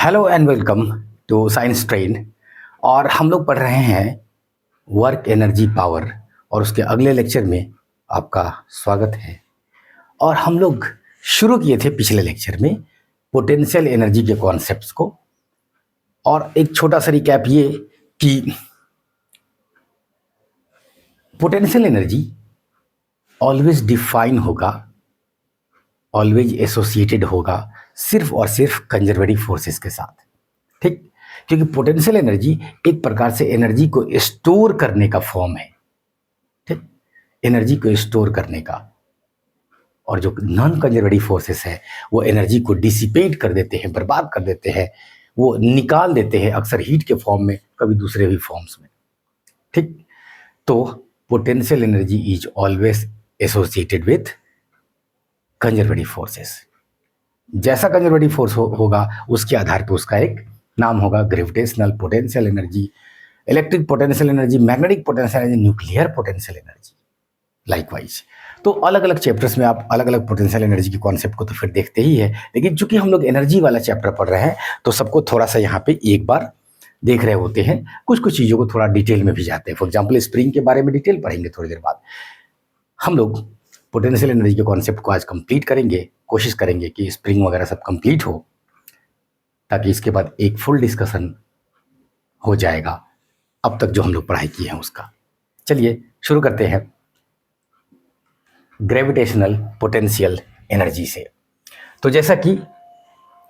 Hello and welcome to science train. और हम लोग पढ़ रहे हैं वर्क एनर्जी पावर, और उसके अगले लेक्चर में आपका स्वागत है। और हम लोग शुरू किए थे पिछले लेक्चर में पोटेंशियल एनर्जी के कॉन्सेप्ट्स को, और एक छोटा सा रिकैप ये कि पोटेंशियल एनर्जी ऑलवेज डिफाइन होगा, ऑलवेज एसोसिएटेड होगा सिर्फ और सिर्फ कंजर्वेटिव फोर्सेस के साथ। ठीक, क्योंकि पोटेंशियल एनर्जी एक प्रकार से एनर्जी को स्टोर करने का फॉर्म है। ठीक, एनर्जी को स्टोर करने का। और जो नॉन कंजर्वेटिव फोर्सेस है वो एनर्जी को डिसिपेट कर देते हैं, बर्बाद कर देते हैं, वो निकाल देते हैं, अक्सर हीट के फॉर्म में, कभी दूसरे भी फॉर्म्स में। ठीक, तो potential energy is always associated with conservative forces. जैसा कंजर्वेटिव फोर्स होगा उसके आधार पर उसका एक नाम होगा। Gravitational potential energy, electric potential energy, magnetic potential energy, nuclear potential energy, likewise. तो अलग अलग चैप्टर्स में आप अलग अलग पोटेंशियल एनर्जी के कॉन्सेप्ट को तो फिर देखते ही है, लेकिन चूंकि हम लोग एनर्जी वाला चैप्टर पढ़ रहे हैं तो सबको थोड़ा सा यहाँ पे एक बार देख रहे होते हैं, कुछ कुछ चीज़ों को थोड़ा डिटेल में भी जाते हैं। फॉर एग्जाम्पल स्प्रिंग के बारे में डिटेल पढ़ेंगे थोड़ी देर बाद। हम लोग पोटेंशियल एनर्जी के कॉन्सेप्ट को आज कंप्लीट करेंगे, कोशिश करेंगे कि स्प्रिंग वगैरह सब कंप्लीट हो, ताकि इसके बाद एक फुल डिस्कशन हो जाएगा अब तक जो हम लोग पढ़ाई किए हैं उसका। चलिए शुरू करते हैं ग्रेविटेशनल पोटेंशियल एनर्जी से। तो जैसा कि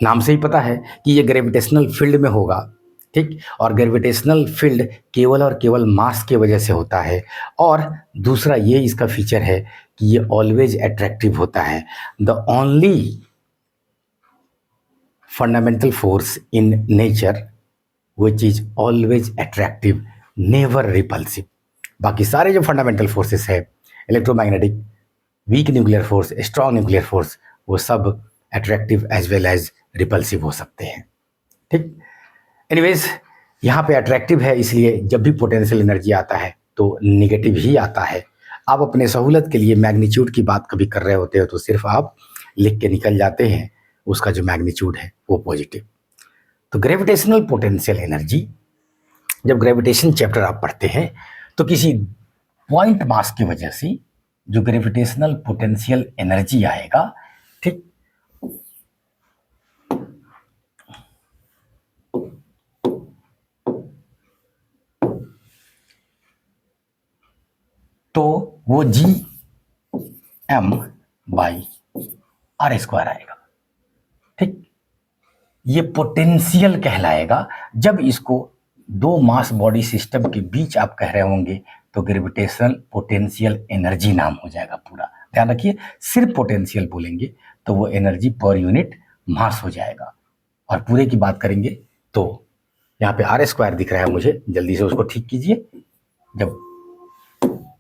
नाम से ही पता है कि ये ग्रेविटेशनल फील्ड में होगा। ठीक, और ग्रेविटेशनल फील्ड केवल और केवल मास की वजह से होता है। और दूसरा ये इसका फीचर है कि ये ऑलवेज अट्रैक्टिव होता है। The only fundamental force in nature which is always attractive, never repulsive. बाकी सारे जो फंडामेंटल फोर्सेस है, electromagnetic, weak nuclear force, strong nuclear force, वो सब attractive as well as repulsive हो सकते हैं। ठीक, एनीवेज यहाँ पे अट्रैक्टिव है, इसलिए जब भी पोटेंशियल एनर्जी आता है तो निगेटिव ही आता है। आप अपने सहूलत के लिए मैग्नीट्यूड की बात कभी कर रहे होते हो तो सिर्फ आप लिख के निकल जाते हैं, उसका जो मैग्नीट्यूड है वो पॉजिटिव। तो ग्रेविटेशनल पोटेंशियल एनर्जी, जब ग्रेविटेशन चैप्टर आप पढ़ते हैं तो किसी पॉइंट मास की वजह से जो ग्रेविटेशनल पोटेंशियल एनर्जी आएगा, ठीक, तो वो G M by R square आएगा। ठीक, ये पोटेंशियल कहलाएगा। जब इसको दो मास बॉडी सिस्टम के बीच आप कह रहे होंगे तो ग्रेविटेशनल पोटेंशियल एनर्जी नाम हो जाएगा पूरा। ध्यान रखिए, सिर्फ पोटेंशियल बोलेंगे तो वो एनर्जी पर यूनिट मास हो जाएगा। और पूरे की बात करेंगे तो यहाँ पे आर स्क्वायर दिख रहा है मुझे, जल्दी से उसको ठीक कीजिए। जब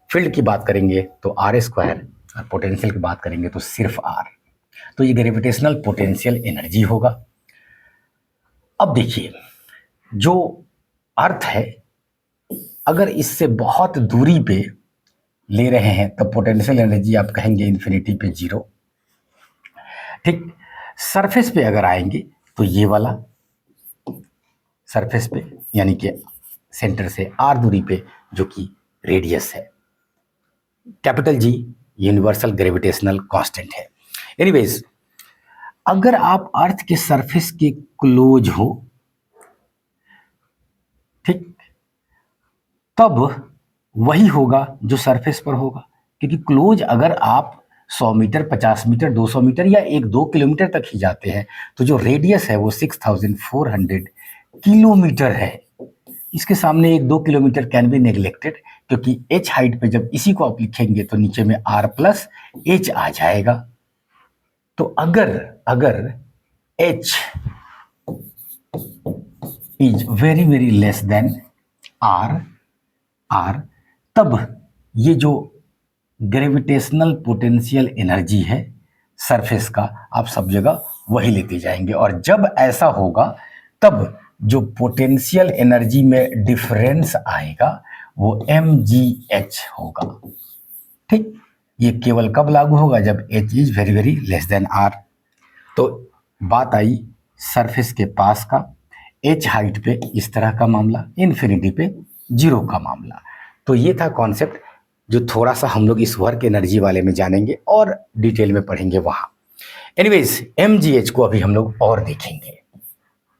फील्ड की बात करेंगे तो आर स्क्वायर, और पोटेंशियल की बात करेंगे तो सिर्फ आर। तो ये ग्रेविटेशनल पोटेंशियल एनर्जी होगा। अब देखिए, जो अर्थ है, अगर इससे बहुत दूरी पे ले रहे हैं तब पोटेंशियल एनर्जी आप कहेंगे इन्फिनिटी पे जीरो। ठीक, सरफेस पे अगर आएंगे तो ये वाला सरफेस पे, यानी कि सेंटर से आर दूरी पे, जो कि रेडियस है, capital G universal gravitational constant है। एनीवेज, अगर आप अर्थ के सरफेस के क्लोज हो, ठीक, तब वही होगा जो सरफेस पर होगा। क्योंकि क्लोज अगर आप 100 मीटर, 50 मीटर, 200 मीटर या 1-2 किलोमीटर तक ही जाते हैं तो जो रेडियस है वो 6400 किलोमीटर है। इसके सामने 1-2 किलोमीटर कैन बी नेग्लेक्टेड, क्योंकि h हाइट पे जब इसी को आप लिखेंगे तो नीचे में r प्लस h आ जाएगा। तो अगर h is very very less than r, तब ये जो ग्रेविटेशनल पोटेंशियल एनर्जी है सरफेस का, आप सब जगह वही लेते जाएंगे। और जब ऐसा होगा तब जो पोटेंशियल एनर्जी में डिफरेंस आएगा वो mgh होगा। ठीक, ये केवल कब लागू होगा? जब h is very very less than r। तो बात आई सरफेस के पास का, h हाइट पे इस तरह का मामला, इन्फिनिटी पे 0 का मामला। तो ये था कॉन्सेप्ट जो थोड़ा सा हम लोग इस वर्क एनर्जी वाले में जानेंगे और डिटेल में पढ़ेंगे वहाँ। एनीवेज mgh को अभी हम लोग और देखेंगे,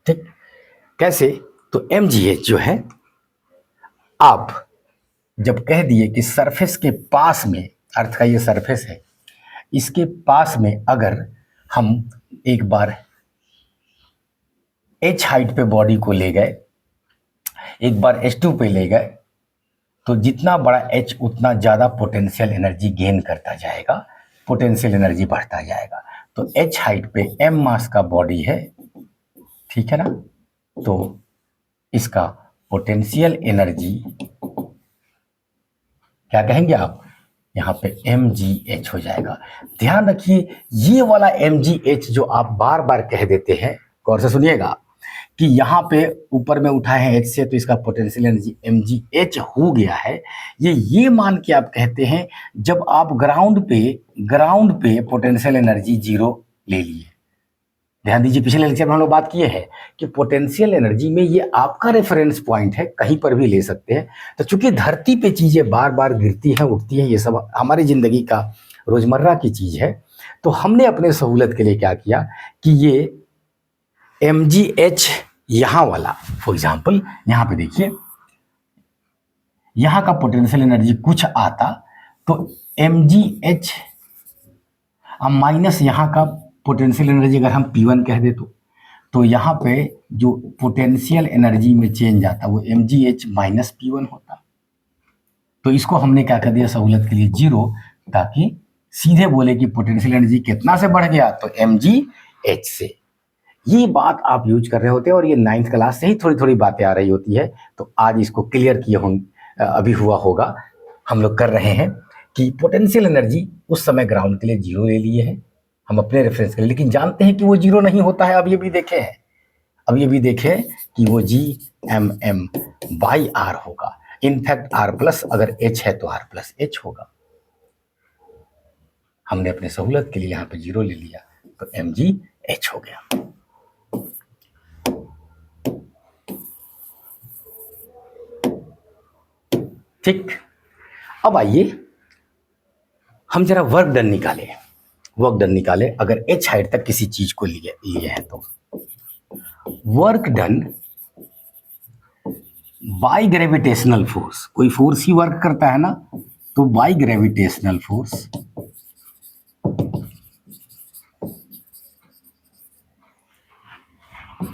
ठीक कैसे। तो mgh जो है, आप जब कह दिए कि सरफेस के पास में, अर्थ का ये सरफेस है, इसके पास में अगर हम एक बार h हाइट पे बॉडी को ले गए, एक बार h2 पे ले गए, तो जितना बड़ा h उतना ज़्यादा पोटेंशियल एनर्जी गेन करता जाएगा, पोटेंशियल एनर्जी बढ़ता जाएगा। तो h हाइट पे m मास का बॉडी है, ठीक है ना, तो इसका पोटेंशियल एनर्जी क्या कहेंगे आप, यहाँ पे mgh हो जाएगा। ध्यान रखिए ये वाला mgh जो आप बार बार कह देते हैं, गौर से सुनिएगा कि यहाँ पे ऊपर में उठाए हैं h से, तो इसका पोटेंशियल एनर्जी mgh हो गया है। ये मान के आप कहते हैं जब आप ग्राउंड पे पोटेंशियल एनर्जी 0 ले लिए। ध्यान दीजिए पिछले लेक्चर में हम लोग बात किए हैं कि पोटेंशियल एनर्जी में ये आपका रेफरेंस पॉइंट है, कहीं पर भी ले सकते हैं। तो चूंकि धरती पे चीजें बार बार गिरती हैं उठती हैं, ये सब हमारी जिंदगी का रोजमर्रा की चीज है, तो हमने अपने सहूलत के लिए क्या किया कि ये mgh यहाँ वाला, फॉर एग्जाम्पल यहाँ पे देखिए, यहाँ का पोटेंशियल एनर्जी कुछ आता, तो mgh माइनस यहाँ का पोटेंशियल एनर्जी अगर हम P1 कह दे तो यहाँ पे जो पोटेंशियल एनर्जी में चेंज आता वो mgh माइनस P1 होता। तो इसको हमने क्या कर दिया सहूलत के लिए 0, ताकि सीधे बोले कि पोटेंशियल एनर्जी कितना से बढ़ गया, तो mgh से। ये बात आप यूज कर रहे होते हैं और ये 9th क्लास से ही थोड़ी थोड़ी बातें आ रही होती है, तो आज इसको क्लियर किए अभी हुआ होगा। हम लोग कर रहे हैं कि पोटेंशियल एनर्जी उस समय ग्राउंड के लिए 0 ले लिए हैं हम अपने रेफरेंस के लिए, लेकिन जानते हैं कि वो 0 नहीं होता है। अब ये भी देखें कि वो Gmm/r होगा। इनफैक्ट r प्लस अगर h है तो r प्लस h होगा। हमने अपने सहूलत के लिए यहाँ पे 0 ले लिया, तो mgh हो गया। ठीक, अब आइए हम जरा वर्क डन निकाले। अगर h हाइट तक किसी चीज को लिए हैं तो work done by gravitational force, कोई फोर्स ही वर्क करता है ना, तो by gravitational force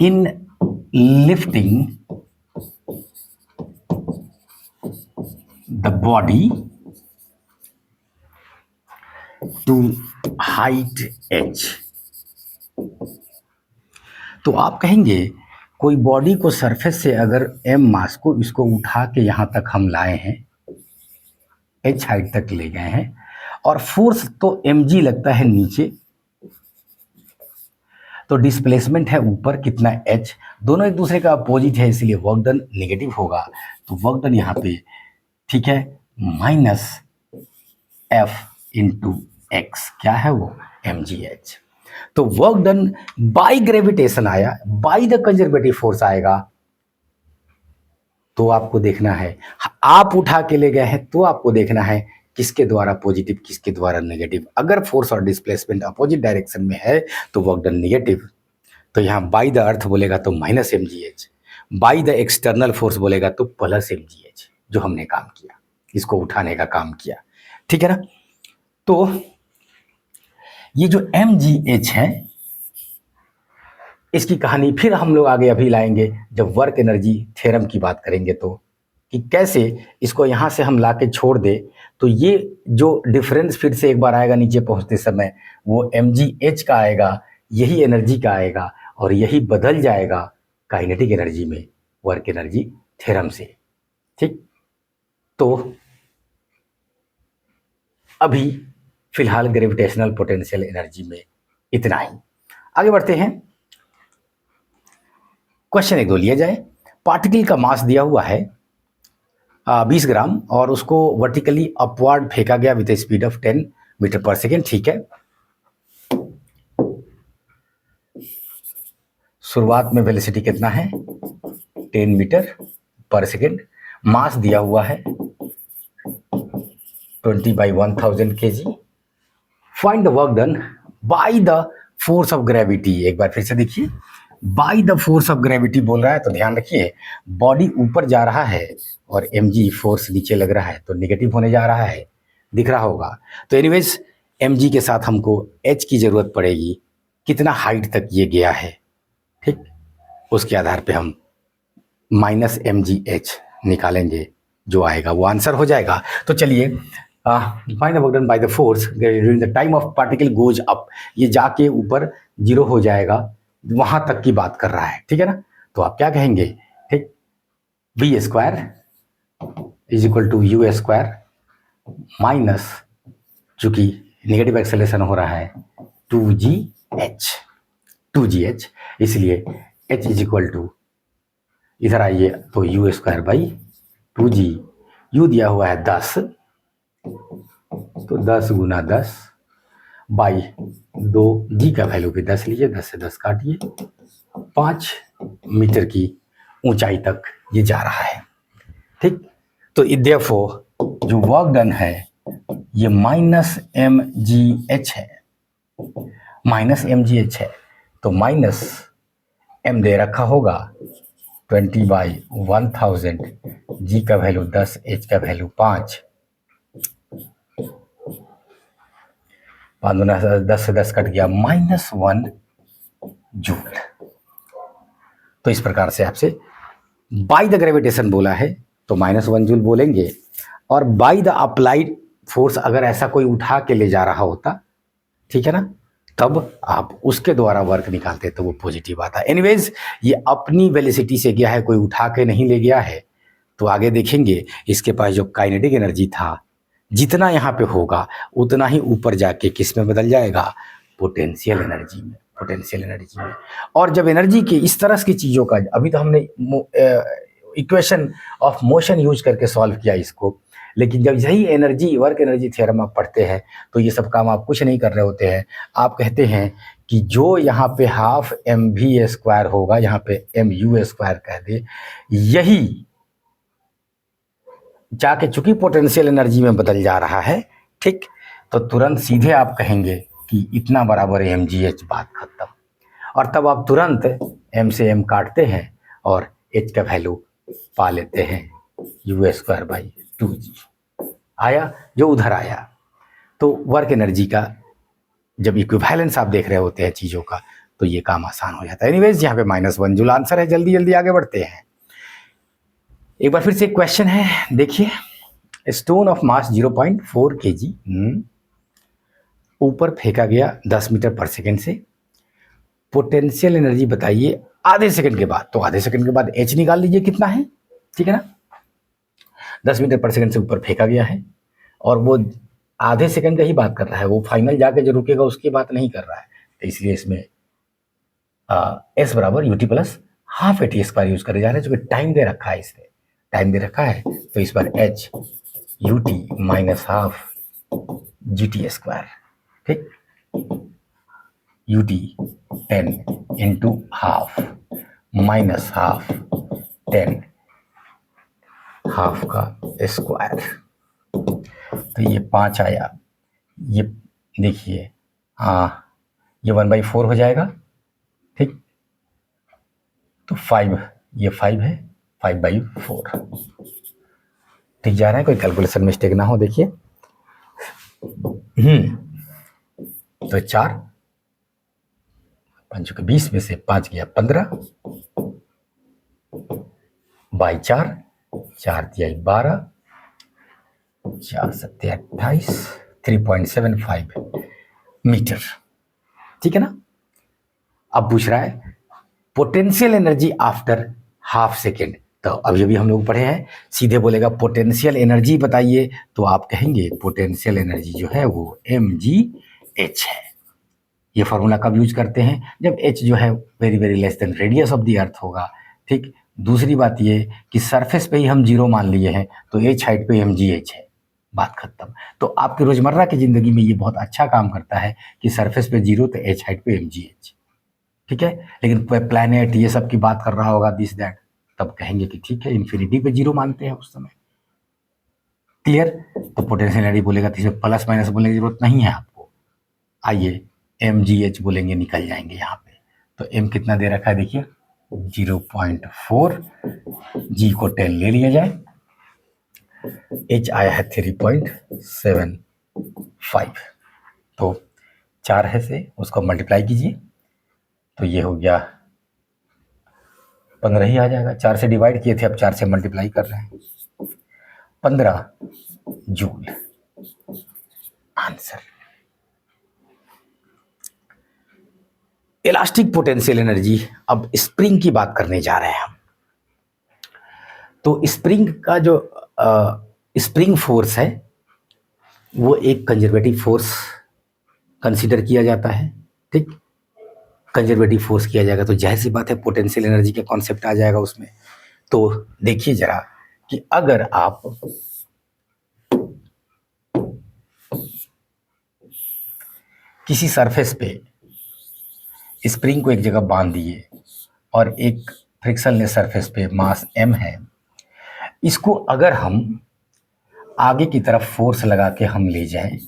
in lifting the body to height h। तो आप कहेंगे कोई बॉडी को सरफेस से अगर m मास को इसको उठा के यहां तक हम लाए हैं, h हाइट तक ले गए हैं, और फोर्स तो mg लगता है नीचे, तो डिस्प्लेसमेंट है ऊपर कितना h, दोनों एक दूसरे का अपोजिट है, इसलिए वर्क डन नेगेटिव होगा। तो वर्क डन यहाँ पे ठीक है माइनस f इंटू एक्स, क्या है वो mgh। तो वर्क डन बाय ग्रेविटेशन आया, बाय द कंजर्वेटिव फोर्स आएगा, तो आपको देखना है, आप उठा के ले गए हैं तो आपको देखना है किसके द्वारा पॉजिटिव किसके द्वारा नेगेटिव। अगर फोर्स और डिस्प्लेसमेंट अपोजिट डायरेक्शन में है तो वर्क डन नेगेटिव, तो यहाँ बाय द अर्थ बोलेगा तो minus mgh, by the external force बोलेगा तो प्लस mgh, जो हमने काम किया, इसको उठाने का काम किया, ठीक है ना। तो ये जो mgh है इसकी कहानी फिर हम लोग आगे अभी लाएंगे जब वर्क एनर्जी थ्योरम की बात करेंगे, तो कि कैसे इसको यहाँ से हम ला के छोड़ दे, तो ये जो डिफरेंस फिर से एक बार आएगा नीचे पहुँचते समय, वो mgh का आएगा, यही एनर्जी का आएगा, और यही बदल जाएगा काइनेटिक एनर्जी में वर्क एनर्जी थ्योरम से। ठीक, तो अभी फिलहाल ग्रेविटेशनल पोटेंशियल एनर्जी में इतना ही। आगे बढ़ते हैं, क्वेश्चन 1-2 लिया जाए। पार्टिकल का मास दिया हुआ है 20 ग्राम और उसको वर्टिकली अपवर्ड फेंका गया विद स्पीड ऑफ 10 मीटर पर सेकेंड, ठीक है। शुरुआत में वेलोसिटी कितना है 10 मीटर पर सेकेंड, मास दिया हुआ है 20/1000 kg। Find the work done by the force of gravity. एक बार फिर से देखिए, by the force of gravity बोल रहा है, तो ध्यान रखिए बॉडी ऊपर जा रहा है और mg फोर्स नीचे लग रहा है, तो नेगेटिव होने जा रहा है, दिख रहा होगा। तो एनीवेज mg के साथ हमको h की ज़रूरत पड़ेगी, कितना हाइट तक ये गया है, ठीक, उसके आधार पे हम -mgh निकालेंगे, जो आएगा वो आंसर हो जाएगा। तो चलिए, find the work done by the force during the time of particle goes up, ये जाके ऊपर 0 हो जाएगा, वहां तक की बात कर रहा है, ठीक है ना। तो आप क्या कहेंगे, ठीक, v square is equal to u square minus, चूंकि नेगेटिव एक्सेलरेशन हो रहा है 2gh, इसलिए h इज इक्वल टू, इधर आइए तो u square by 2g, u दिया हुआ है 10, तो 10 गुना 10 बाई 2, g का वैल्यू भी 10 लीजिए, 10 से 10 काटिए, 5 मीटर की ऊंचाई तक ये जा रहा है, ठीक। तो देयरफॉर जो वर्क डन है ये -mgh है, -mgh है, तो माइनस m दे रखा होगा 20/1000, g का वैल्यू 10, h का वैल्यू 5, 5 दूना 10 से 10 कट गया, -1 जूल। तो इस प्रकार से आपसे बाय द ग्रेविटेशन बोला है तो -1 जूल बोलेंगे, और बाय द अप्लाइड फोर्स अगर ऐसा कोई उठा के ले जा रहा होता, ठीक है ना, तब आप उसके द्वारा वर्क निकालते तो वो पॉजिटिव आता। एनीवेज ये अपनी वेलोसिटी से गया है, कोई उठा के नहीं ले गया है। तो आगे देखेंगे इसके पास जो काइनेटिक एनर्जी था, जितना यहाँ पे होगा उतना ही ऊपर जाके किस में बदल जाएगा, पोटेंशियल एनर्जी में, पोटेंशियल एनर्जी में। और जब एनर्जी के इस तरह की चीज़ों का, अभी तो हमने इक्वेशन ऑफ मोशन यूज करके सॉल्व किया इसको, लेकिन जब यही एनर्जी वर्क एनर्जी थ्योरम आप पढ़ते हैं तो ये सब काम आप कुछ नहीं कर रहे होते हैं। आप कहते हैं कि जो यहाँ पे हाफ mv स्क्वायर होगा, यहाँ पे mu स्क्वायर कह दे, यही जाके चूंकि पोटेंशियल एनर्जी में बदल जा रहा है, ठीक, तो तुरंत सीधे आप कहेंगे कि इतना बराबर है mgh, बात खत्म। और तब आप तुरंत m से m काटते हैं और h का वैल्यू पा लेते हैं u स्क्वायर बाई 2g, आया जो उधर आया। तो वर्क एनर्जी का जब इक्विवेलेंस आप देख रहे होते हैं चीज़ों का, तो ये काम आसान हो जाता है। एनीवेज यहाँ पे -1 जूल आंसर है। जल्दी जल्दी आगे बढ़ते हैं। एक बार फिर से एक क्वेश्चन है, देखिए, स्टोन ऑफ मास 0.4 kg ऊपर फेंका गया 10 मीटर पर सेकेंड से, पोटेंशियल एनर्जी बताइए आधे सेकंड के बाद। तो आधे सेकंड के बाद h निकाल लीजिए कितना है, ठीक है ना। 10 मीटर पर सेकंड से ऊपर फेंका गया है और वो आधे सेकंड का ही बात कर रहा है, वो फाइनल जाके जो रुकेगा उसकी बात नहीं कर रहा है। तो इसलिए इसमें s बराबर ut plus half at square use करे जा रहे हैं, जो कि टाइम दे रखा है, इसने टाइम दे रखा है। तो इस बार h ut minus half gt square, ठीक, ut 10 into half minus half 10 half का स्क्वायर, तो ये 5 आया। ये देखिए, हाँ, ये 1/4 हो जाएगा, ठीक। तो 5, ये 5 है, 5/4 ठीक जा रहा है, कोई कैलकुलेशन मिस्टेक ना हो। देखिए, तो 4 5 के 20 में से 5 गया 15 बाई 4, 4 दिया 12, 4 7 28, 3.75 मीटर, ठीक है ना। अब पूछ रहा है potential energy after half second. तो अभी अभी हम लोग पढ़े हैं, सीधे बोलेगा पोटेंशियल एनर्जी बताइए, तो आप कहेंगे पोटेंशियल एनर्जी जो है वो mgh है। ये फॉर्मूला कब यूज करते हैं, जब h जो है very very less than radius of the earth होगा, ठीक। दूसरी बात ये कि सरफेस पे ही हम 0 मान लिए हैं, तो h हाइट पे mgh है, बात खत्म। तो आपकी रोजमर्रा की जिंदगी में ये बहुत अच्छा काम करता है कि सरफेस पे 0 तो h हाइट पे mgh, ठीक है। लेकिन प्लैनेट ये सब की बात कर रहा होगा दिस दैट, तब कहेंगे कि ठीक है, इन्फिनिटी पे जीरो मानते हैं उस समय। क्लियर। तो पोटेंशियल एनर्जी बोलेगा तो इसे प्लस माइनस बोलने की जरूरत नहीं है आपको। आइए mgh बोलेंगे, निकल जाएंगे यहाँ पे। तो m कितना दे रखा है देखिए 0.4, g को 10 ले लिया जाए, h आया है 3.75। तो 4 है से उसको मल्टीप्लाई कीजिए तो ये हो गया 15 ही आ जाएगा। 4 से डिवाइड किए थे, अब 4 से मल्टीप्लाई कर रहे हैं, 15 joule answer. Elastic potential energy. अब स्प्रिंग की बात करने जा रहे हैं हम। तो स्प्रिंग का जो स्प्रिंग फोर्स है वो एक कंजर्वेटिव फोर्स कंसीडर किया जाता है। ठीक, कंजर्वेटिव फोर्स किया जाएगा तो जाहिर सी बात है पोटेंशियल एनर्जी का कॉन्सेप्ट आ जाएगा उसमें। तो देखिए जरा कि अगर आप किसी सरफेस पे स्प्रिंग को एक जगह बांध दिए और एक फ्रिक्शनलेस सरफेस पे मास m है, इसको अगर हम आगे की तरफ फोर्स लगा के हम ले जाएं,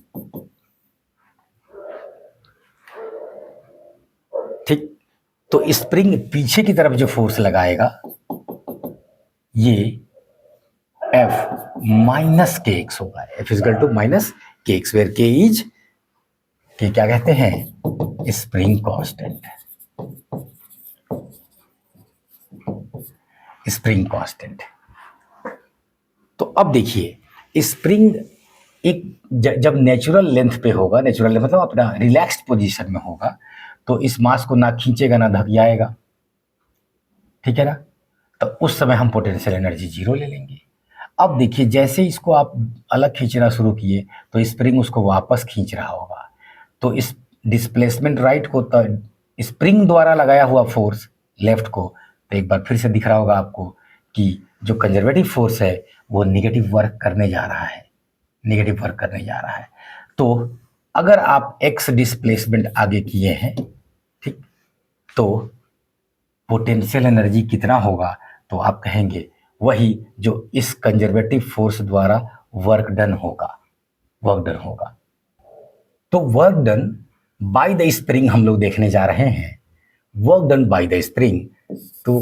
ठीक, तो स्प्रिंग पीछे की तरफ जो फोर्स लगाएगा ये F माइनस के एक्स होगा। F इजकल टू माइनस के एक्स, वेयर के इज के क्या कहते हैं स्प्रिंग कांस्टेंट। Spring constant. तो अब देखिए स्प्रिंग एक जब नेचुरल लेंथ पे होगा, नेचुरल लेंथ मतलब अपना रिलैक्स्ड पोजीशन में होगा, तो इस मास को ना खींचेगा ना धकियाएगा, ठीक है ना। तो उस समय हम पोटेंशियल एनर्जी जीरो ले लेंगे। अब देखिए जैसे इसको आप अलग खींचना शुरू किए तो स्प्रिंग उसको वापस खींच रहा होगा, तो इस डिस्प्लेसमेंट राइट को स्प्रिंग द्वारा लगाया हुआ फोर्स लेफ्ट को, तो एक बार फिर से दिख रहा होगा आपको कि जो कंजर्वेटिव फोर्स है वो निगेटिव वर्क करने जा रहा है, निगेटिव वर्क करने जा रहा है। तो अगर आप एक्स डिस्प्लेसमेंट आगे किए हैं, ठीक, तो पोटेंशियल एनर्जी कितना होगा, तो आप कहेंगे वही जो इस कंजर्वेटिव फोर्स द्वारा वर्क डन होगा, वर्क डन होगा। तो work done by the spring हम लोग देखने जा रहे हैं, work done by the spring. तो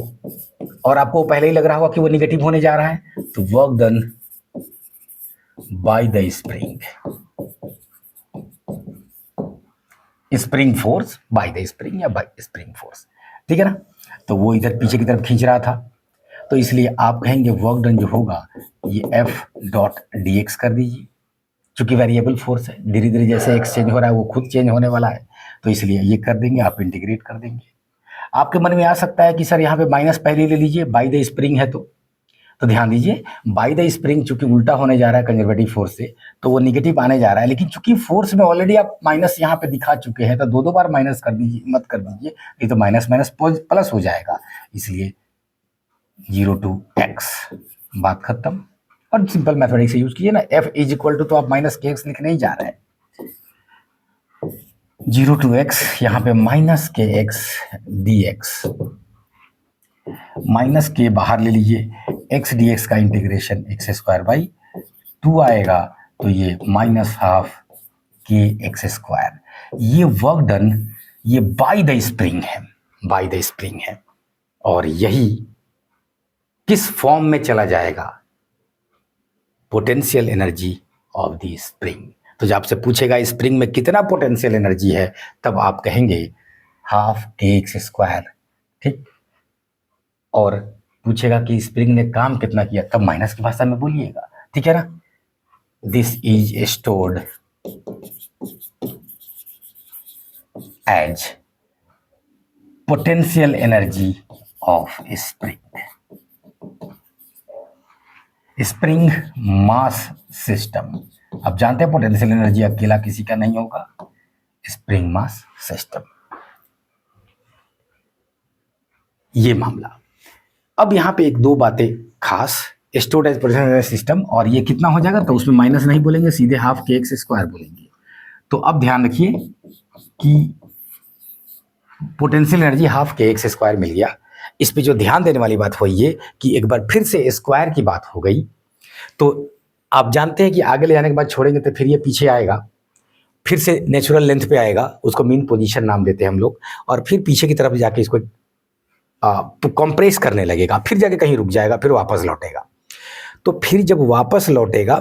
और आपको पहले ही लग रहा होगा कि वो निगेटिव होने जा रहा है, तो work done by the spring, spring force by the spring या बाय स्प्रिंग फोर्स, ठीक है ना। तो वो इधर पीछे की तरफ खींच रहा था, तो इसलिए आप कहेंगे वर्क डन जो होगा ये एफ डॉट डी एक्स कर दीजिए, चूंकि वेरिएबल फोर्स है, धीरे धीरे जैसे एक्स चेंज हो रहा है वो खुद चेंज होने वाला है, तो इसलिए ये कर देंगे, आप इंटीग्रेट कर देंगे। आपके मन में आ सकता है कि सर यहाँ पे माइनस पहले ले लीजिए, बाय द स्प्रिंग है तो ध्यान दीजिए बाय द स्प्रिंग चूंकि उल्टा होने जा रहा है कंजर्वेटिव फोर्स से, तो वो निगेटिव आने जा रहा है, लेकिन चूंकि फोर्स में ऑलरेडी आप माइनस यहाँ पे दिखा चुके हैं, तो दो बार माइनस कर दीजिए, मत कर दीजिए, नहीं तो माइनस माइनस प्लस हो जाएगा, इसलिए 0 to x, बात खत्म। और सिंपल मैथमेटिक्स से यूज कीजिए ना, f इज इक्वल टू, तो आप माइनस के एक्स लिखने ही जा रहे हैं, 0 to x, यहाँ पे माइनस के एक्स डी एक्स, माइनस के बाहर ले लीजिए, एक्स डी एक्स का इंटीग्रेशन एक्स स्क्वायर बाई 2 आएगा, तो ये माइनस हाफ के एक्स स्क्वायर। ये वर्क डन ये बाय द स्प्रिंग है, बाय द स्प्रिंग है, और यही किस फॉर्म में चला जाएगा, potential energy of the spring. तो जब आपसे पूछेगा स्प्रिंग में कितना पोटेंशियल एनर्जी है, तब आप कहेंगे हाफ के एक्स स्क्वायर, ठीक, और पूछेगा कि स्प्रिंग ने काम कितना किया, तब माइनस की भाषा में बोलिएगा, ठीक है ना। This is stored as potential energy of spring, spring mass system. अब जानते हैं पोटेंशियल एनर्जी अकेला किसी का नहीं होगा, स्प्रिंग मास सिस्टम, ये मामला। अब यहाँ पे एक दो बातें खास, stored as potential energy system, और ये कितना हो जाएगा, तो उसमें माइनस नहीं बोलेंगे, सीधे हाफ के एक्स स्क्वायर बोलेंगे। तो अब ध्यान रखिए कि पोटेंशियल एनर्जी हाफ के एक्स स्क्वायर मिल गया। इस पे जो ध्यान देने वाली बात हो ये कि एक बार फिर से स्क्वायर की बात हो गई, तो आप जानते हैं कि आगे ले जाने के बाद छोड़ेंगे तो फिर ये पीछे आएगा, फिर से नेचुरल लेंथ पे आएगा, उसको मीन पोजीशन नाम देते हैं हम लोग, और फिर पीछे की तरफ जाके इसको कंप्रेस करने लगेगा, फिर जाके कहीं रुक जाएगा, फिर वापस लौटेगा। तो फिर जब वापस लौटेगा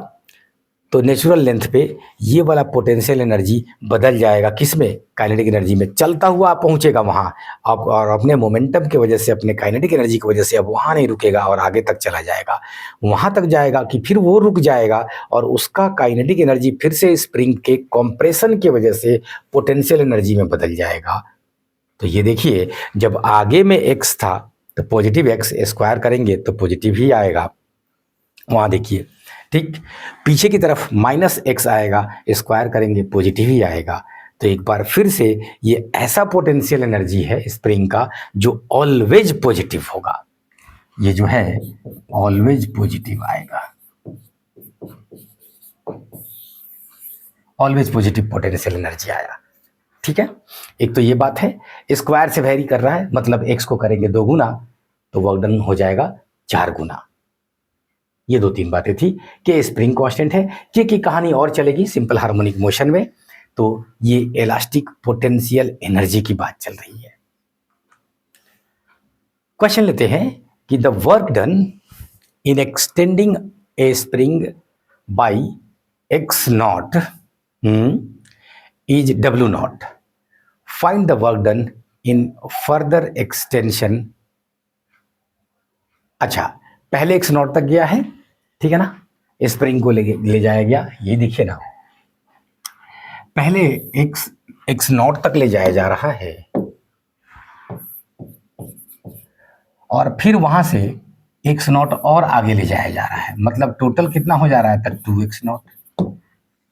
तो नेचुरल लेंथ पे ये वाला पोटेंशियल एनर्जी बदल जाएगा, किस में? काइनेटिक एनर्जी में। चलता हुआ आप पहुंचेगा वहाँ आप, और अपने मोमेंटम की वजह से, अपने काइनेटिक एनर्जी की वजह से अब वहाँ नहीं रुकेगा और आगे तक चला जाएगा। वहाँ तक जाएगा कि फिर वो रुक जाएगा और उसका काइनेटिक एनर्जी फिर से स्प्रिंग के कॉम्प्रेशन की वजह से पोटेंशियल एनर्जी में बदल जाएगा। तो ये देखिए, जब आगे में एक्स था तो पॉजिटिव एक्स स्क्वायर करेंगे तो पॉजिटिव ही आएगा, वहाँ देखिए, ठीक। पीछे की तरफ माइनस एक्स आएगा, स्क्वायर करेंगे पॉजिटिव ही आएगा। तो एक बार फिर से ये ऐसा पोटेंशियल एनर्जी है स्प्रिंग का जो ऑलवेज पॉजिटिव होगा, ये जो है ऑलवेज पॉजिटिव आएगा, ऑलवेज पॉजिटिव पोटेंशियल एनर्जी आया, ठीक है। एक तो ये बात है, स्क्वायर से वेरी कर रहा है, मतलब एक्स को करेंगे 2 गुना तो वर्क डन हो जाएगा 4 गुना। ये 2-3 बातें थी कि स्प्रिंग कांस्टेंट है, कि कहानी और चलेगी सिंपल हार्मोनिक मोशन में। तो ये इलास्टिक पोटेंशियल एनर्जी की बात चल रही है। क्वेश्चन लेते हैं कि the work done in extending a spring by X naught is W naught, find the work done in further extension. अच्छा, पहले एक्स नॉट तक गया है, ठीक है ना, स्प्रिंग को ले जाया गया, ये देखिए ना, पहले एक्स नॉट तक ले जाया जा रहा है और फिर वहां से एक्स नॉट और आगे ले जाया जा रहा है, मतलब टोटल कितना हो जा रहा है तक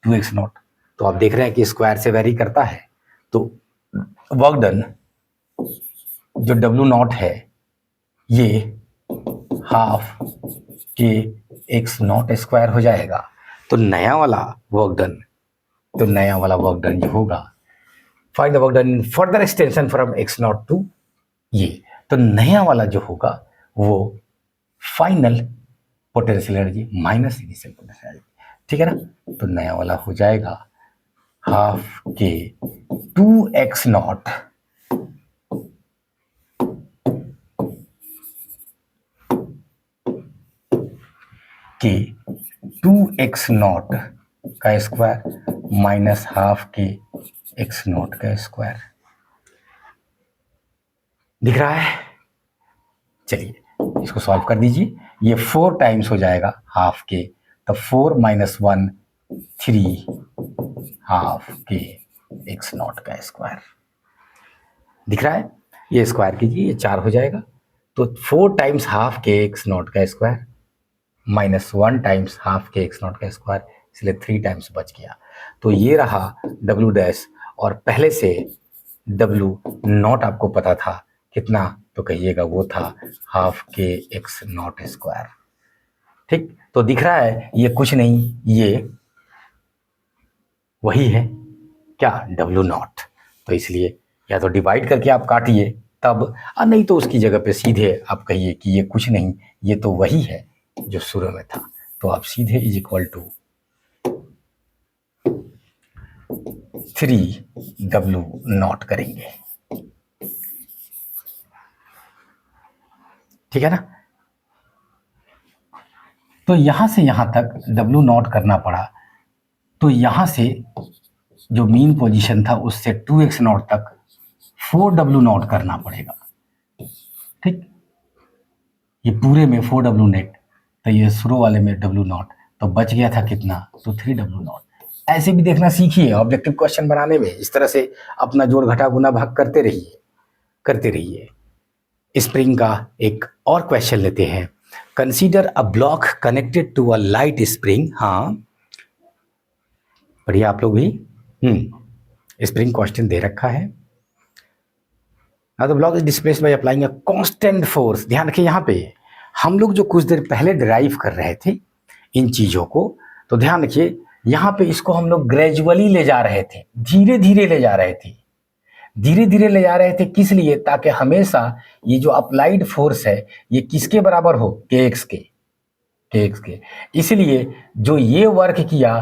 2x नॉट। तो आप देख रहे हैं कि स्क्वायर से वेरी करता है, तो वर्क डन जो डब्ल्यू नॉट है ये हाफ के एक्स नॉट स्क्वायर हो जाएगा। तो नया वाला वर्क डन जो होगा, find the work done in further extension from X naught to ये, तो नया वाला जो होगा वो final potential energy minus initial potential energy, ठीक है ना। तो नया वाला हो जाएगा हाफ के 2x नॉट के 2x नॉट का स्क्वायर माइनस हाफ के x नॉट का स्क्वायर। दिख रहा है? चलिए इसको सॉल्व कर दीजिए। ये 4 टाइम्स हो जाएगा हाफ के, तो 4 - 1 3 हाफ के x नॉट का स्क्वायर। दिख रहा है? ये स्क्वायर कीजिए, ये 4 हो जाएगा। तो 4 टाइम्स हाफ के x नॉट का स्क्वायर माइनस 1 टाइम्स हाफ के x नॉट का स्क्वायर, इसलिए 3 टाइम्स बच गया। तो ये रहा डब्ल्यू डैश, और पहले से डब्ल्यू नॉट आपको पता था कितना, तो कहिएगा वो था हाफ के x नॉट स्क्वायर। ठीक, तो दिख रहा है ये कुछ नहीं, ये वही है क्या, डब्ल्यू नॉट। तो इसलिए या तो डिवाइड करके आप काटिए तब, और नहीं तो उसकी जगह पे सीधे आप कहिए कि ये कुछ नहीं, ये तो वही है जो शुरू में था। तो आप सीधे is equal to 3W not करेंगे, ठीक है ना। तो यहां से यहां तक W नॉट करना पड़ा, तो यहां से जो मीन पोजीशन था उससे 2x नॉट तक 4W नॉट करना पड़ेगा। ठीक, ये पूरे में 4W नेट, तो ये शुरू वाले में W नॉट, तो बच गया था कितना, तो 3W नॉट। ऐसे भी देखना सीखिए ऑब्जेक्टिव क्वेश्चन बनाने में, इस तरह से अपना जोड़ घटा गुना भाग करते रहिए। स्प्रिंग का एक और क्वेश्चन लेते हैं। Consider a block connected to a light spring. हाँ बढ़िया, आप लोग भी स्प्रिंग क्वेश्चन दे रखा है। The block is displaced by applying a constant force. ध्यान रखिए, यहाँ पे हम लोग जो कुछ देर पहले ड्राइव कर रहे थे इन चीज़ों को, तो ध्यान रखिए यहाँ पे इसको हम लोग ग्रेजुअली ले जा रहे थे, धीरे धीरे ले जा रहे थे। धीरे धीरे ले जा रहे थे, किस लिए? ताकि हमेशा ये जो अप्लाइड फोर्स है ये किसके बराबर हो? kx के। इसलिए जो ये वर्क किया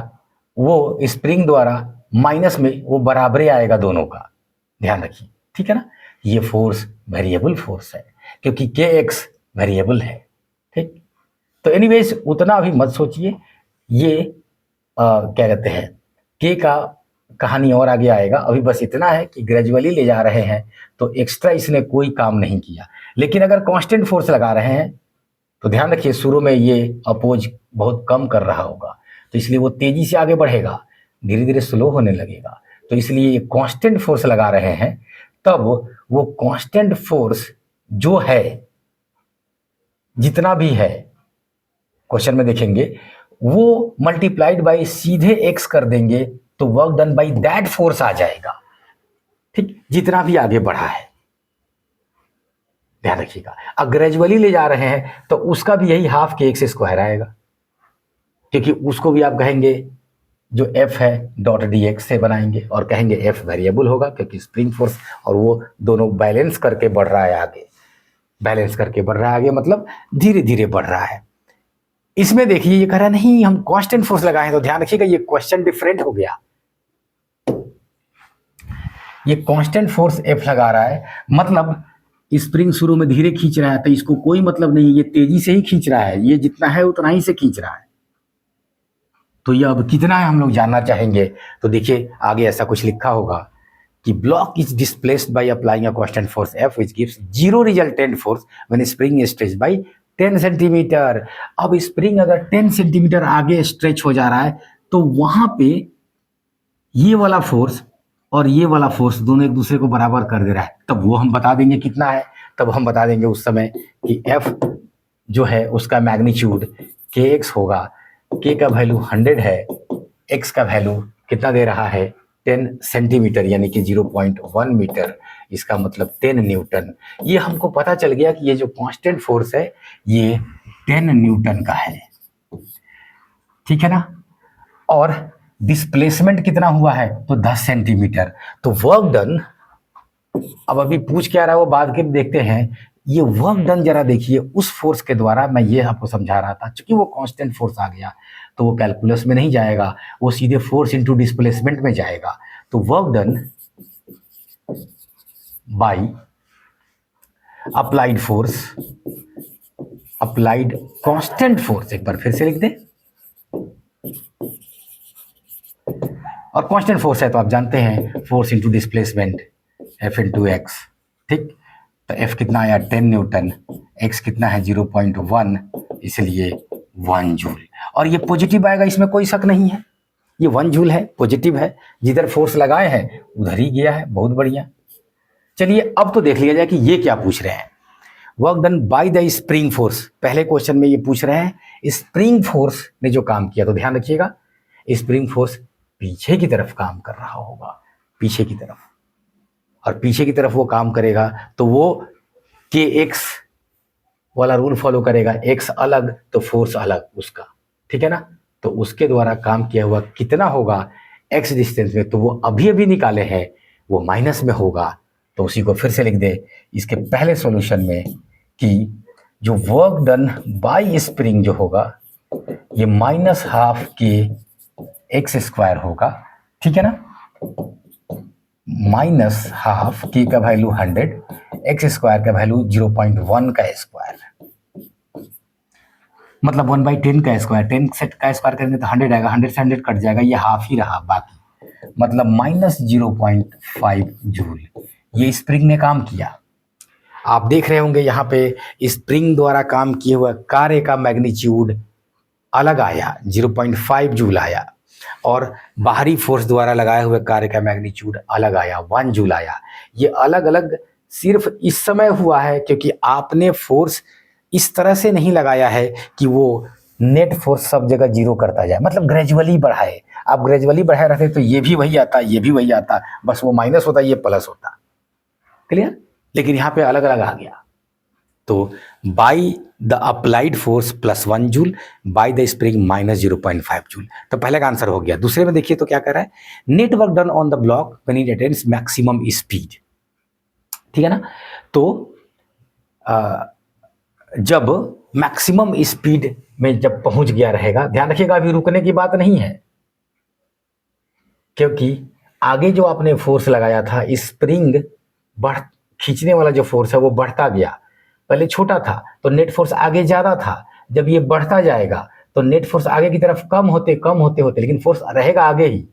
वो स्प्रिंग द्वारा माइनस में वो बराबरी आएगा दोनों का, ध्यान रखिए, ठीक है ना। ये फोर्स वेरिएबल फोर्स है क्योंकि kx वेरिएबल है, ठीक। तो एनीवेज उतना अभी मत सोचिए, ये क्या कहते हैं के का कहानी और आगे आएगा। अभी बस इतना है कि ग्रेजुअली ले जा रहे हैं तो एक्स्ट्रा इसने कोई काम नहीं किया। लेकिन अगर कांस्टेंट फोर्स लगा रहे हैं तो ध्यान रखिए शुरू में ये अपोज बहुत कम कर रहा होगा, तो इसलिए वो तेजी से आगे बढ़ेगा, धीरे धीरे स्लो होने लगेगा। तो इसलिए ये कांस्टेंट फोर्स लगा रहे हैं, तब वो कांस्टेंट फोर्स जो है जितना भी है क्वेश्चन में देखेंगे वो मल्टीप्लाइड बाय सीधे एक्स कर देंगे तो work done by that force आ जाएगा, ठीक, जितना भी आगे बढ़ा है, ध्यान रखिएगा। अब ग्रेजुअली ले जा रहे हैं तो उसका भी यही हाफ के एक्स स्क्वायर आएगा, क्योंकि उसको भी आप कहेंगे जो एफ है डॉट डी एक्स से बनाएंगे और कहेंगे एफ वेरिएबल होगा क्योंकि स्प्रिंग फोर्स और वो दोनों बैलेंस करके बढ़ रहा है आगे, बैलेंस करके बढ़ रहा है आगे, मतलब धीरे धीरे बढ़ रहा है। इसमें देखिए ये कह रहा है नहीं हम कांस्टेंट फोर्स लगाए, तो ध्यान रखिएगा ये क्वेश्चन डिफरेंट हो गया। ये कांस्टेंट फोर्स एफ लगा रहा है, मतलब स्प्रिंग शुरू में धीरे खींच रहा है तो इसको कोई मतलब नहीं, ये तेजी से ही खींच रहा है, ये जितना है उतना ही से खींच रहा है। तो ये अब कितना है हम लोग जानना चाहेंगे। तो देखिए आगे ऐसा कुछ लिखा होगा कि block is displaced by applying a constant force F which gives zero resultant force when spring is stretched by 10 centimetre. अब स्प्रिंग अगर 10 सेंटीमीटर आगे स्ट्रेच हो जा रहा है तो वहां पे ये वाला फोर्स और ये वाला फोर्स दोनों एक दूसरे को बराबर कर दे रहा है, तब वो हम बता देंगे कितना है। तब हम बता देंगे उस समय कि एफ जो है उसका मैग्नीट्यूड के एक्स होगा, के का वैल्यू 100 है, एक्स का वैल्यू कितना दे रहा है 10 सेंटीमीटर यानी कि 0.1 मीटर, इसका मतलब 10 न्यूटन। ये हमको पता चल गया कि ये जो कांस्टेंट फोर्स है ये 10 न्यूटन का है, ठीक है ना। और डिस्प्लेसमेंट कितना हुआ है तो 10 सेंटीमीटर। तो वर्क डन, अब अभी पूछ क्या रहा है वो बाद के देखते हैं। ये वर्क डन जरा देखिए उस फोर्स के द्वारा, मैं ये आपको समझा रहा था, क्योंकि वो कांस्टेंट फोर्स आ गया तो वो कैलकुलस में नहीं जाएगा, वो सीधे फोर्स इनटू डिस्प्लेसमेंट में जाएगा। तो work done by applied force, applied constant force, एक बार फिर से लिख दें, और कांस्टेंट फोर्स है तो आप जानते हैं force into displacement F into x, ठीक। तो एफ कितना आया 10 न्यूटन, एक्स कितना है 0.1, इसलिए 1 जूल। और ये पॉजिटिव आएगा, इसमें कोई शक नहीं है, ये 1 जूल है, पॉजिटिव है, जिधर फोर्स लगाए हैं उधर ही गया है, बहुत बढ़िया। चलिए अब तो देख लिया जाए कि ये क्या पूछ रहे हैं। Work done by the spring force, पहले क्वेश्चन में ये पूछ रहे हैं स्प्रिंग फोर्स ने जो काम किया, तो ध्यान रखिएगा स्प्रिंग फोर्स पीछे की तरफ काम कर रहा होगा, पीछे की तरफ, और पीछे की तरफ वो काम करेगा तो वो के एक्स वाला रूल फॉलो करेगा, एक्स अलग तो फोर्स अलग उसका, ठीक है ना। तो उसके द्वारा काम किया हुआ कितना होगा एक्स डिस्टेंस में, तो वो अभी अभी निकाले हैं, वो माइनस में होगा। तो उसी को फिर से लिख दे इसके पहले सॉल्यूशन में कि जो वर्क डन बाय स्प्रिंग जो होगा ये -12 के एक्स स्क्वायर होगा, ठीक है ना, -12 के का वैल्यू 100, एक्स स्क्वायर का वैल्यू 0.1 का स्क्वायर, मतलब 1/10 का स्क्वायर, 10 सेट का स्क्वायर करेंगे तो 100 आएगा, 100 से 100 कट जाएगा, ये हाफ ही रहा बाकी, मतलब -0.5 जूल ये स्प्रिंग ने काम किया। आप देख रहे होंगे यहाँ पे स्प्रिंग द्वारा काम किए हुआ कार्य का मैग्नीट्यूड अलग आया, 0.5 जूल आया, और बाहरी फोर्स द्वारा लगाए हुए कार्य का मैग्नीट्यूड अलग आया, 1 जूल आया। ये अलग अलग सिर्फ इस समय हुआ है क्योंकि आपने फोर्स इस तरह से नहीं लगाया है कि वो नेट फोर्स सब जगह जीरो करता जाए, मतलब ग्रेजुअली बढ़ाए। आप ग्रेजुअली बढ़ाए रहते तो ये भी वही आता, ये भी वही आता, बस वो माइनस होता, ये प्लस होता, क्लियर। लेकिन यहाँ पे अलग अलग आ गया। तो by the applied force +1 joule, by the spring -0.5 joule. तो पहले का आंसर हो गया। दूसरे में देखिए तो क्या कर रहा है, net work done on the block when it attains maximum speed. ठीक है ना। तो आ, जब मैक्सिमम स्पीड में जब पहुंच गया रहेगा, ध्यान रखिएगा अभी रुकने की बात नहीं है, क्योंकि आगे जो आपने फोर्स लगाया था, स्प्रिंग बढ़ खींचने वाला जो फोर्स है वो बढ़ता गया, पहले छोटा था तो नेट फोर्स आगे ज्यादा था, जब ये बढ़ता जाएगा तो नेट फोर्स आगे की तरफ कम होते होते लेकिन फोर्स रहेगा आगे ही,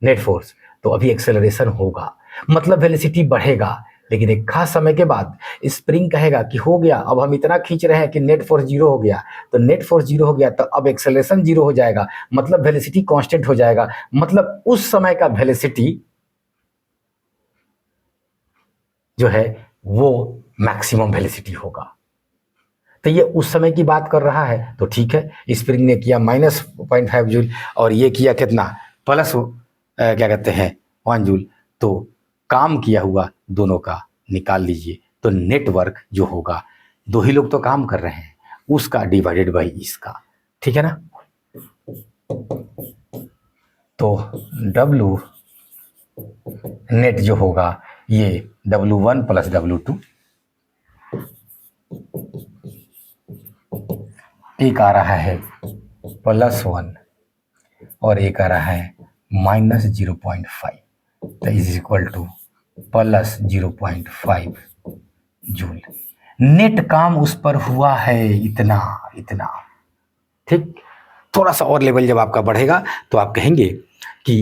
नेट फोर्स। तो अभी एक्सेलरेशन होगा, मतलब वेलोसिटी बढ़ेगा, लेकिन एक खास समय के बाद स्प्रिंग कहेगा कि हो गया, अब हम इतना खींच रहे हैं कि नेट फोर्स जीरो हो गया। तो नेट फोर्स जीरो हो गया तो अब एक्सेलरेशन जीरो हो जाएगा, मतलब वेलोसिटी कांस्टेंट हो जाएगा, मतलब उस समय का वेलोसिटी जो है वो मैक्सिमम वेलोसिटी होगा। तो ये उस समय की बात कर रहा है तो ठीक है, स्प्रिंग ने किया -0.5 जूल और ये किया कितना, प्लस क्या कहते हैं 1 जूल, तो काम किया हुआ दोनों का निकाल लीजिए। तो नेटवर्क जो होगा, दो ही लोग तो काम कर रहे हैं, उसका डिवाइडेड बाई इसका, ठीक है ना। तो W नेट जो होगा ये W1 + W2, एक आ रहा है +1 और एक आ रहा है -0.5, तो इज इक्वल टू +0.5 जूल। नेट काम उस पर हुआ है इतना इतना, ठीक। थोड़ा सा और लेवल जब आपका बढ़ेगा तो आप कहेंगे कि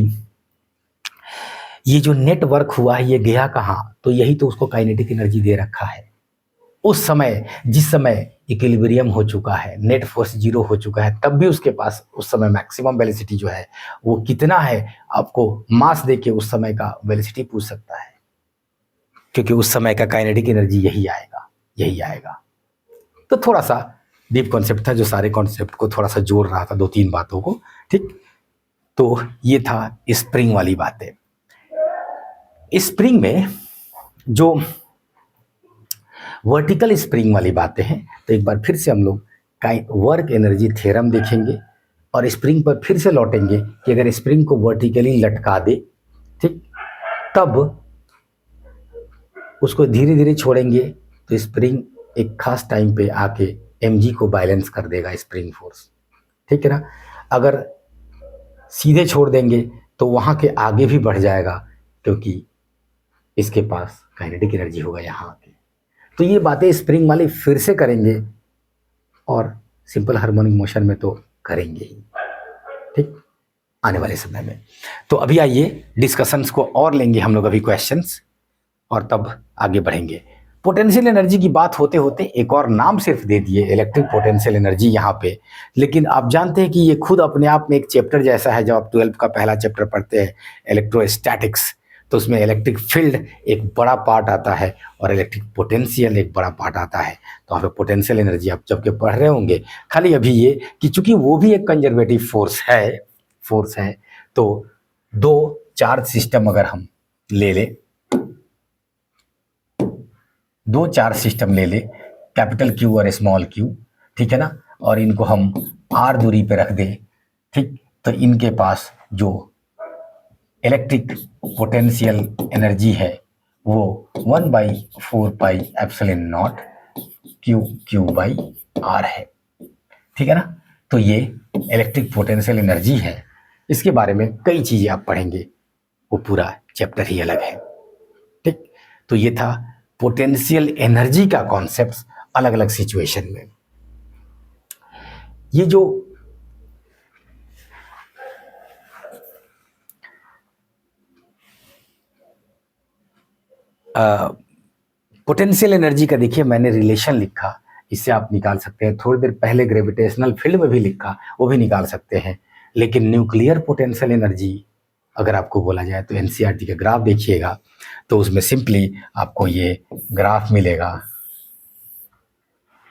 ये जो नेटवर्क हुआ है ये गया कहाँ, तो यही तो उसको काइनेटिक एनर्जी दे रखा है। उस समय जिस समय इक्विलिब्रियम हो चुका है, नेट फोर्स जीरो हो चुका है, तब भी उसके पास उस समय मैक्सिमम वेलोसिटी जो है वो कितना है, आपको मास देके उस समय का वेलोसिटी पूछ सकता है, क्योंकि उस समय का काइनेटिक एनर्जी यही आएगा, यही आएगा। तो थोड़ा सा डीप कॉन्सेप्ट था जो सारे कॉन्सेप्ट को थोड़ा सा जोड़ रहा था, 2-3 बातों को, ठीक। तो ये था स्प्रिंग वाली बातें। स्प्रिंग में जो वर्टिकल स्प्रिंग वाली बातें हैं, तो एक बार फिर से हम लोग वर्क एनर्जी थ्योरम देखेंगे और स्प्रिंग पर फिर से लौटेंगे कि अगर स्प्रिंग को वर्टिकली लटका दे, ठीक, तब उसको धीरे धीरे छोड़ेंगे तो स्प्रिंग एक खास टाइम पे आके mg को बैलेंस कर देगा, स्प्रिंग फोर्स, ठीक है ना। अगर सीधे छोड़ देंगे तो वहां के आगे भी बढ़ जाएगा, क्योंकि इसके पास काइनेटिक एनर्जी होगा यहाँ आके। तो ये बातें स्प्रिंग वाली फिर से करेंगे और सिंपल हार्मोनिक मोशन में तो करेंगे ही, ठीक, आने वाले समय में। तो अभी आइए डिस्कशंस को और लेंगे हम लोग अभी क्वेश्चंस, और तब आगे बढ़ेंगे। पोटेंशियल एनर्जी की बात होते होते एक और नाम सिर्फ दे दिए, इलेक्ट्रिक पोटेंशियल एनर्जी यहाँ पे, लेकिन आप जानते हैं कि ये खुद अपने आप में एक चैप्टर जैसा है। जब आप 12th का पहला चैप्टर पढ़ते हैं इलेक्ट्रोस्टैटिक्स, तो उसमें इलेक्ट्रिक फील्ड एक बड़ा पार्ट आता है और इलेक्ट्रिक पोटेंशियल एक बड़ा पार्ट आता है। तो वहाँ पे पोटेंशियल एनर्जी आप जब के पढ़ रहे होंगे, खाली अभी ये कि चूंकि वो भी एक कंजर्वेटिव फोर्स है, तो 2 चार्ज सिस्टम अगर हम ले लें, 2 चार्ज सिस्टम ले ले, कैपिटल क्यू और स्मॉल क्यू, ठीक है ना, और इनको हम r दूरी पे रख दें, ठीक, तो इनके पास जो इलेक्ट्रिक पोटेंशियल एनर्जी है वो 1/4πε0 Q/r है, ठीक है ना। तो ये इलेक्ट्रिक पोटेंशियल एनर्जी है, इसके बारे में कई चीजें आप पढ़ेंगे, वो पूरा चैप्टर ही अलग है, ठीक। तो ये था पोटेंशियल एनर्जी का कॉन्सेप्ट अलग अलग सिचुएशन में। ये जो पोटेंशियल एनर्जी का देखिए मैंने रिलेशन लिखा, इससे आप निकाल सकते हैं। थोड़ी देर पहले ग्रेविटेशनल फील्ड में भी लिखा, वो भी निकाल सकते हैं। लेकिन न्यूक्लियर पोटेंशियल एनर्जी अगर आपको बोला जाए तो एनसीईआरटी के ग्राफ देखिएगा, तो उसमें सिंपली आपको ये ग्राफ मिलेगा,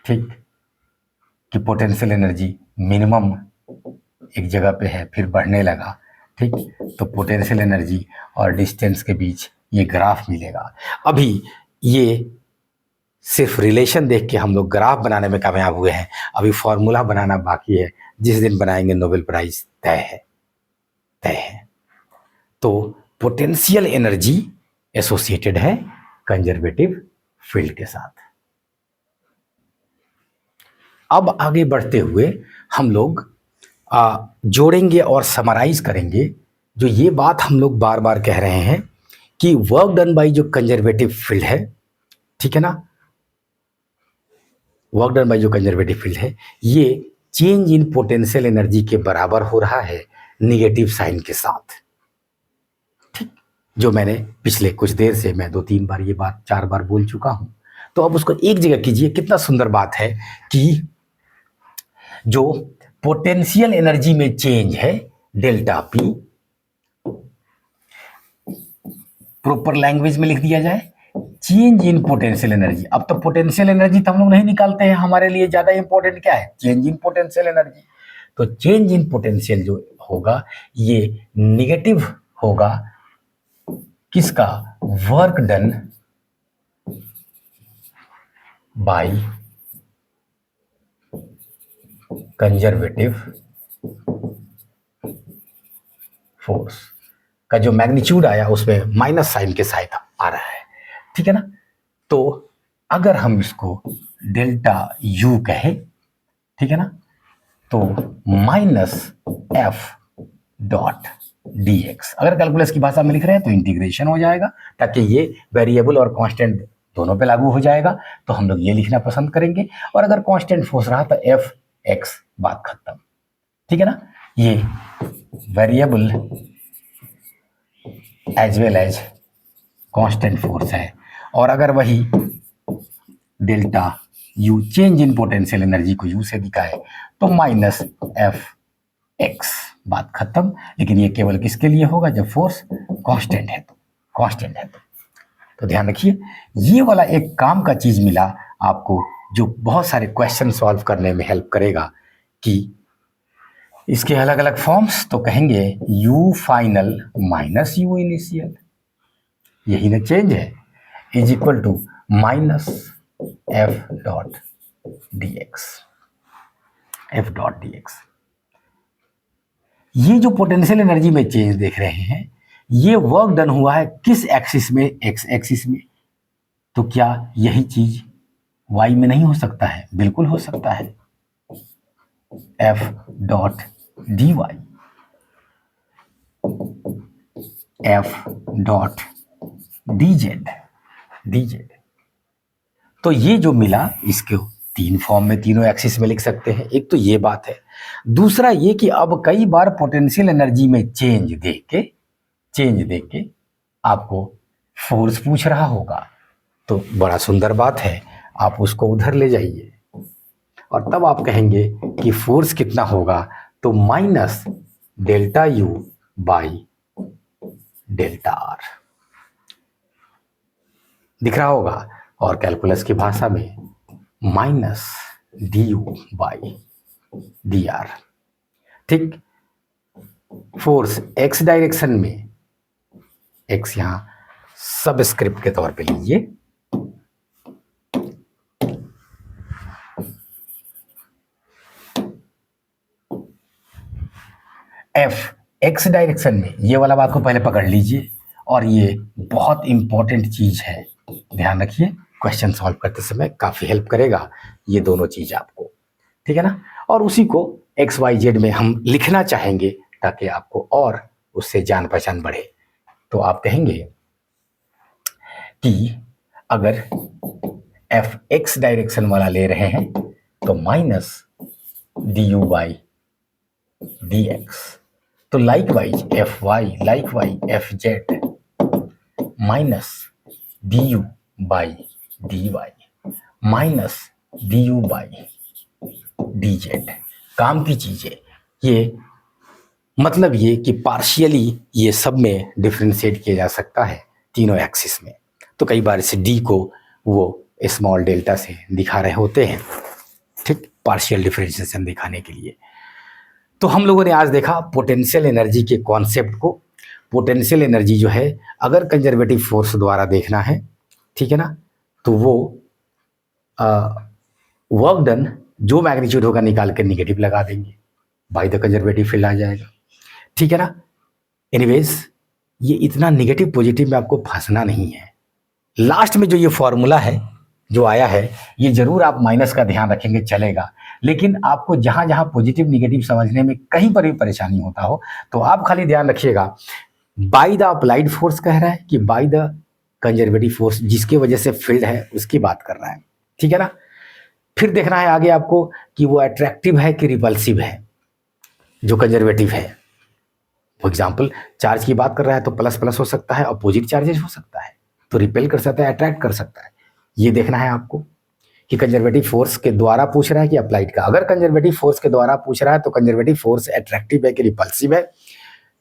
ठीक, कि पोटेंशियल एनर्जी मिनिमम एक जगह पे है, फिर बढ़ने लगा, ठीक। तो पोटेंशियल एनर्जी और डिस्टेंस के बीच ये ग्राफ मिलेगा। अभी ये सिर्फ रिलेशन देख के हम लोग ग्राफ बनाने में कामयाब हुए हैं, अभी फॉर्मूला बनाना बाकी है, जिस दिन बनाएंगे नोबेल प्राइज तय है। तो पोटेंशियल एनर्जी एसोसिएटेड है कंजर्वेटिव फील्ड के साथ। अब आगे बढ़ते हुए हम लोग जोड़ेंगे और समराइज करेंगे जो ये बात हम लोग बार बार कह रहे हैं कि वर्क डन बाय जो कंजर्वेटिव फील्ड है, ठीक है ना, वर्क डन बाय जो कंजर्वेटिव फील्ड है ये चेंज इन पोटेंशियल एनर्जी के बराबर हो रहा है निगेटिव साइन के साथ। ठीक, जो मैंने पिछले कुछ देर से मैं 2-3 बार ये बात 4 बार बोल चुका हूं, तो अब उसको एक जगह कीजिए। कितना सुंदर बात है कि जो पोटेंशियल एनर्जी में चेंज है डेल्टा पी, प्रॉपर लैंग्वेज में लिख दिया जाए चेंज इन पोटेंशियल एनर्जी। अब तो पोटेंशियल एनर्जी तो हम लोग नहीं निकालते हैं, हमारे लिए ज्यादा इंपॉर्टेंट क्या है, चेंज इन पोटेंशियल एनर्जी। तो चेंज इन पोटेंशियल जो होगा ये निगेटिव होगा किसका, work done by conservative force का जो मैग्नीट्यूड आया उसमें माइनस साइन के साथ आ रहा है, ठीक है ना। तो अगर हम इसको डेल्टा यू कहें, ठीक है ना, तो minus F dot D x, अगर कैलकुलस की भाषा में लिख रहे हैं तो इंटीग्रेशन हो जाएगा ताकि ये वेरिएबल और कांस्टेंट दोनों पे लागू हो जाएगा, तो हम लोग ये लिखना पसंद करेंगे। और अगर कांस्टेंट फोर्स रहा तो एफ एक्स, बात खत्म, ठीक है ना। ये variable as well as constant force है। और अगर वही delta U change in potential energy को यू से दिखाए तो माइनस एफ एक्स, बात खत्म। लेकिन ये केवल किसके लिए होगा, जब फोर्स कांस्टेंट है तो, कांस्टेंट है तो ध्यान रखिए ये वाला एक काम का चीज मिला आपको जो बहुत सारे क्वेश्चन सॉल्व करने में हेल्प करेगा कि इसके अलग अलग फॉर्म्स। तो कहेंगे U final minus U initial, यही ना चेंज है, is equal to minus F dot D X, F dot D X. ये जो पोटेंशियल एनर्जी में चेंज देख रहे हैं ये वर्क डन हुआ है किस एक्सिस में, एक्स एक्सिस में। तो क्या यही चीज वाई में नहीं हो सकता है, बिल्कुल हो सकता है, F dot D Y, F dot D Z, D Z. तो ये जो मिला इसके 3 फॉर्म में, तीनों एक्सिस में लिख सकते हैं। एक तो ये बात है, दूसरा ये कि अब कई बार पोटेंशियल एनर्जी में चेंज देके आपको फोर्स पूछ रहा होगा, तो बड़ा सुंदर बात है, आप उसको उधर ले जाइए और तब आप कहेंगे कि फोर्स कितना होगा, तो minus delta U by delta R दिख रहा होगा। और कैलकुलस की भाषा में minus d u by D R, ठीक। फोर्स एक्स डायरेक्शन में, एक्स यहां सबस्क्रिप्ट के तौर पे लीजिए, एफ एक्स डायरेक्शन में, ये वाला बात को पहले पकड़ लीजिए। और ये बहुत इंपॉर्टेंट चीज है, ध्यान रखिए, क्वेश्चन सॉल्व करते समय काफी हेल्प करेगा ये दोनों चीज आपको, ठीक है ना। और उसी को एक्स वाई जेड में हम लिखना चाहेंगे ताकि आपको और उससे जान पहचान बढ़े। तो आप कहेंगे कि अगर एफ एक्स डायरेक्शन वाला ले रहे हैं तो minus d u by d x, तो likewise f y like y f z minus d u by d y minus d u by d z. काम की चीजें ये, मतलब ये कि पार्शियली ये सब में डिफ्रेंशिएट किया जा सकता है तीनों एक्सिस में। तो कई बार इसे डी को वो स्मॉल डेल्टा से दिखा रहे होते हैं, ठीक, पार्शियल डिफरेंशिएशन दिखाने के लिए। तो हम लोगों ने आज देखा पोटेंशियल एनर्जी के कॉन्सेप्ट को। पोटेंशियल एनर्जी जो है अगर कंजर्वेटिव फोर्स द्वारा देखना है, ठीक है ना, तो वो वर्क डन जो मैग्नीट्यूड होगा निकाल के निगेटिव लगा देंगे, बाय द कंजर्वेटिव फील्ड आ जाएगा, ठीक है ना। एनीवेज ये इतना निगेटिव पॉजिटिव में आपको फंसना नहीं है, लास्ट में जो ये फॉर्मूला है जो आया है, ये जरूर आप माइनस का ध्यान रखेंगे चलेगा, लेकिन आपको जहां जहां पॉजिटिव निगेटिव समझने में कहीं पर भी परेशानी होता हो तो आप खाली ध्यान रखिएगा बाय द अप्लाइड फोर्स कह रहा है कि बाय द कंजर्वेटिव फोर्स, जिसकी वजह से फील्ड है उसकी बात कर रहा है, ठीक है ना। फिर देखना है आगे आपको कि वो अट्रैक्टिव है कि रिपल्सिव है, जो कंजर्वेटिव है। फॉर एग्जाम्पल चार्ज की बात कर रहा है तो प्लस प्लस हो सकता है, अपोजिट चार्जेस हो सकता है, तो रिपेल कर सकता है, अट्रैक्ट कर सकता है। ये देखना है आपको कि कंजर्वेटिव फोर्स के द्वारा पूछ रहा है कि अप्लाइड का। अगर कंजर्वेटिव फोर्स के द्वारा पूछ रहा है तो कंजर्वेटिव फोर्स अट्रैक्टिव है कि रिपल्सिव है,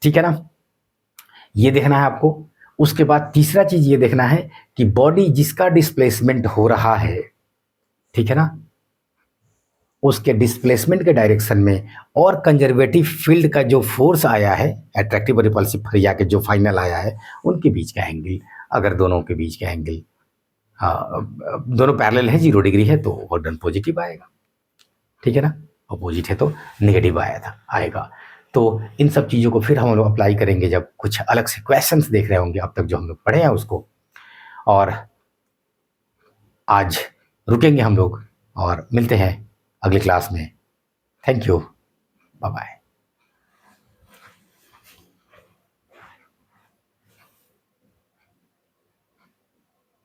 ठीक है ना। ये देखना है आपको। उसके बाद तीसरा चीज ये देखना है कि बॉडी जिसका डिस्प्लेसमेंट हो रहा है, ठीक है ना, उसके डिस्प्लेसमेंट के डायरेक्शन में और कंजर्वेटिव फील्ड का जो फोर्स आया है, अट्रैक्टिव और रिपल्सिव फरिया के जो फाइनल आया है, उनके बीच का एंगल, अगर दोनों के बीच का एंगल दोनों पैरेलल है, 0 डिग्री है, तो वर्डन पॉजिटिव आएगा, ठीक है ना। अपोजिट है तो नेगेटिव आएगा। तो इन सब चीज़ों को फिर हम लोग अप्लाई करेंगे जब कुछ अलग से क्वेश्चंस देख रहे होंगे, अब तक जो हम लोग पढ़े हैं उसको। और आज रुकेंगे हम लोग और मिलते हैं अगली क्लास में। Thank you, bye bye.